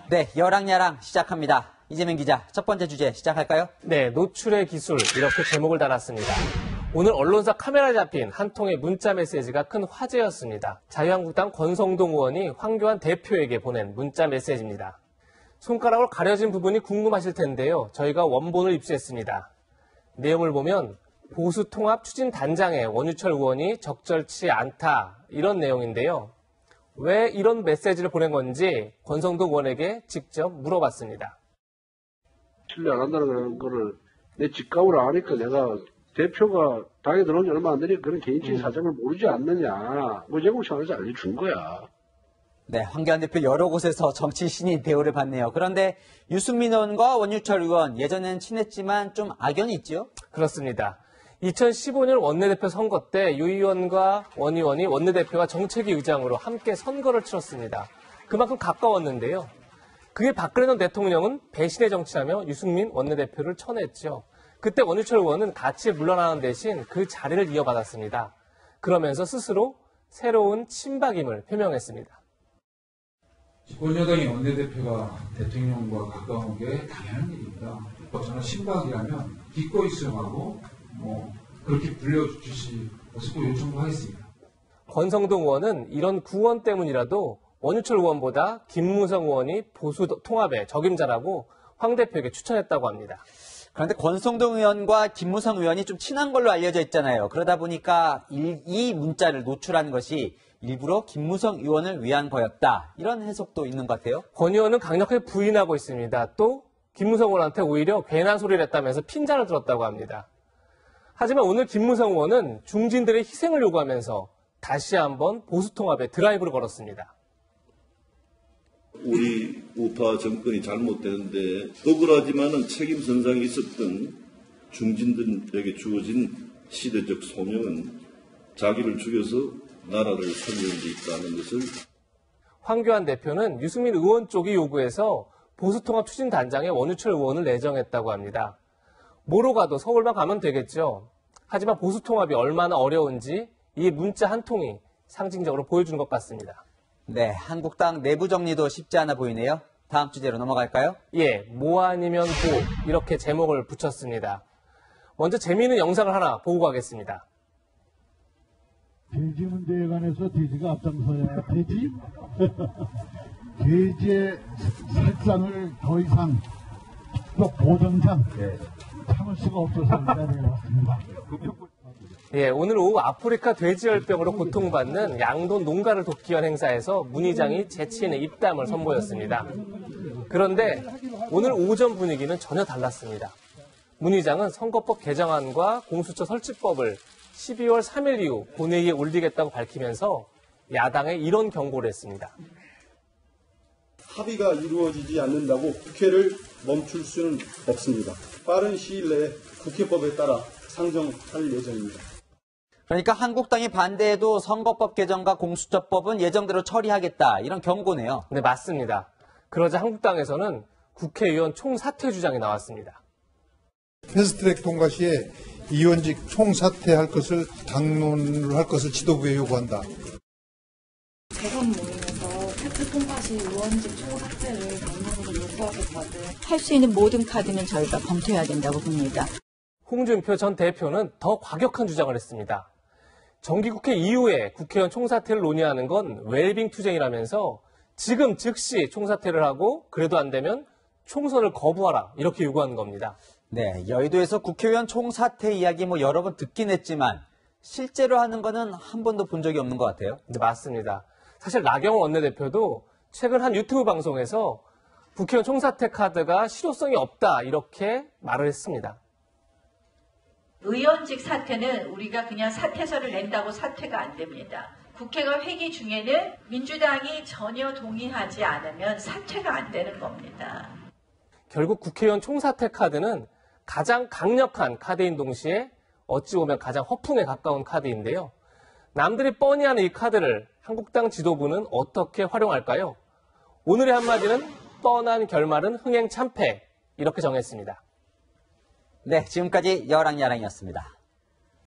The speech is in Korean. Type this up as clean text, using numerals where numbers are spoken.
네, 여랑야랑 시작합니다. 이재명 기자, 첫 번째 주제 시작할까요? 네, 노출의 기술 이렇게 제목을 달았습니다. 오늘 언론사 카메라에 잡힌 한 통의 문자 메시지가 큰 화제였습니다. 자유한국당 권성동 의원이 황교안 대표에게 보낸 문자 메시지입니다. 손가락으로 가려진 부분이 궁금하실 텐데요. 저희가 원본을 입수했습니다. 내용을 보면 보수통합 추진단장에 원유철 의원이 적절치 않다 이런 내용인데요. 왜 이런 메시지를 보낸 건지 권성동 의원에게 직접 물어봤습니다. 신뢰 안 한다는 거를 내 직감으로 아니까 내가 대표가 당에 들어온 지 얼마 안 되니까 그런 개인적인 사정을 모르지 않느냐. 무제공 차원에서 알려준 거야. 네, 황교안 대표 여러 곳에서 정치 신인 대우를 받네요. 그런데 유승민 의원과 원유철 의원 예전엔 친했지만 좀 악연이 있죠? 그렇습니다. 2015년 원내대표 선거 때 유 의원과 원 의원이 원내대표와 정책위 의장으로 함께 선거를 치렀습니다. 그만큼 가까웠는데요. 그게 박근혜 전 대통령은 배신의 정치하며 유승민 원내대표를 쳐냈죠. 그때 원유철 의원은 같이 물러나는 대신 그 자리를 이어받았습니다. 그러면서 스스로 새로운 친박임을 표명했습니다. 집권여당의 원내대표가 대통령과 가까운 게 당연한 일입니다. 저는 친박이라면 기꺼이 수용하고 그렇게 불려주시고 요청도 하겠습니다. 권성동 의원은 이런 구원 때문이라도 원유철 의원보다 김무성 의원이 보수 통합의 적임자라고 황 대표에게 추천했다고 합니다. 그런데 권성동 의원과 김무성 의원이 좀 친한 걸로 알려져 있잖아요. 그러다 보니까 이 문자를 노출한 것이 일부러 김무성 의원을 위한 거였다. 이런 해석도 있는 것 같아요. 권 의원은 강력하게 부인하고 있습니다. 또 김무성 의원한테 오히려 괜한 소리를 했다면서 핀잔을 들었다고 합니다. 하지만 오늘 김무성 의원은 중진들의 희생을 요구하면서 다시 한번 보수통합에 드라이브를 걸었습니다. 우리 우파 정권이 잘못되는데 억울하지만은 책임 선상에 있었던 중진들에게 주어진 시대적 소명은 자기를 죽여서 나라를 살리는 데 있다는 것을. 황교안 대표는 유승민 의원 쪽이 요구해서 보수통합 추진단장에 원유철 의원을 내정했다고 합니다. 뭐로 가도 서울만 가면 되겠죠. 하지만 보수통합이 얼마나 어려운지 이 문자 한 통이 상징적으로 보여주는 것 같습니다. 네, 한국당 내부 정리도 쉽지 않아 보이네요. 다음 주제로 넘어갈까요? 예, 뭐 아니면 뭐 이렇게 제목을 붙였습니다. 먼저 재미있는 영상을 하나 보고 가겠습니다. 돼지 문제에 관해서 돼지가 앞장서야 되지? 돼지의 살상을 더 이상 보정상 참을 수가 없어서 이 자리에 왔습니다. 예, 오늘 오후 아프리카 돼지열병으로 고통받는 양돈 농가를 돕기 위한 행사에서 문 의장이 재치 있는 입담을 선보였습니다. 그런데 오늘 오전 분위기는 전혀 달랐습니다. 문 의장은 선거법 개정안과 공수처 설치법을 12월 3일 이후 본회의에 올리겠다고 밝히면서 야당에 이런 경고를 했습니다. 합의가 이루어지지 않는다고 국회를 멈출 수는 없습니다. 빠른 시일 내에 국회법에 따라 상정할 예정입니다. 그러니까 한국당이 반대해도 선거법 개정과 공수처법은 예정대로 처리하겠다. 이런 경고네요. 네, 맞습니다. 그러자 한국당에서는 국회의원 총사퇴 주장이 나왔습니다. 패스트트랙 통과 시에 의원직 총사퇴할 것을 당론을 할 것을 지도부에 요구한다. 대선 모임에서 팩트 통과 시 의원직 총사퇴를 당론으로 요구하겠거든. 할 수 있는 모든 카드는 저희가 검토해야 된다고 봅니다. 홍준표 전 대표는 더 과격한 주장을 했습니다. 정기국회 이후에 국회의원 총사퇴를 논의하는 건 웰빙 투쟁이라면서 지금 즉시 총사퇴를 하고 그래도 안 되면 총선을 거부하라 이렇게 요구하는 겁니다. 네, 여의도에서 국회의원 총사퇴 이야기 여러 번 듣긴 했지만 실제로 하는 거는 한 번도 본 적이 없는 것 같아요. 네, 맞습니다. 사실 나경원 원내대표도 최근 한 유튜브 방송에서 국회의원 총사퇴 카드가 실효성이 없다 이렇게 말을 했습니다. 의원직 사퇴는 우리가 그냥 사퇴서를 낸다고 사퇴가 안 됩니다. 국회가 회기 중에는 민주당이 전혀 동의하지 않으면 사퇴가 안 되는 겁니다. 결국 국회의원 총사퇴 카드는 가장 강력한 카드인 동시에 어찌 보면 가장 허풍에 가까운 카드인데요. 남들이 뻔히 하는 이 카드를 한국당 지도부는 어떻게 활용할까요? 오늘의 한마디는 뻔한 결말은 흥행 참패 이렇게 정했습니다. 네, 지금까지 여랑야랑이었습니다.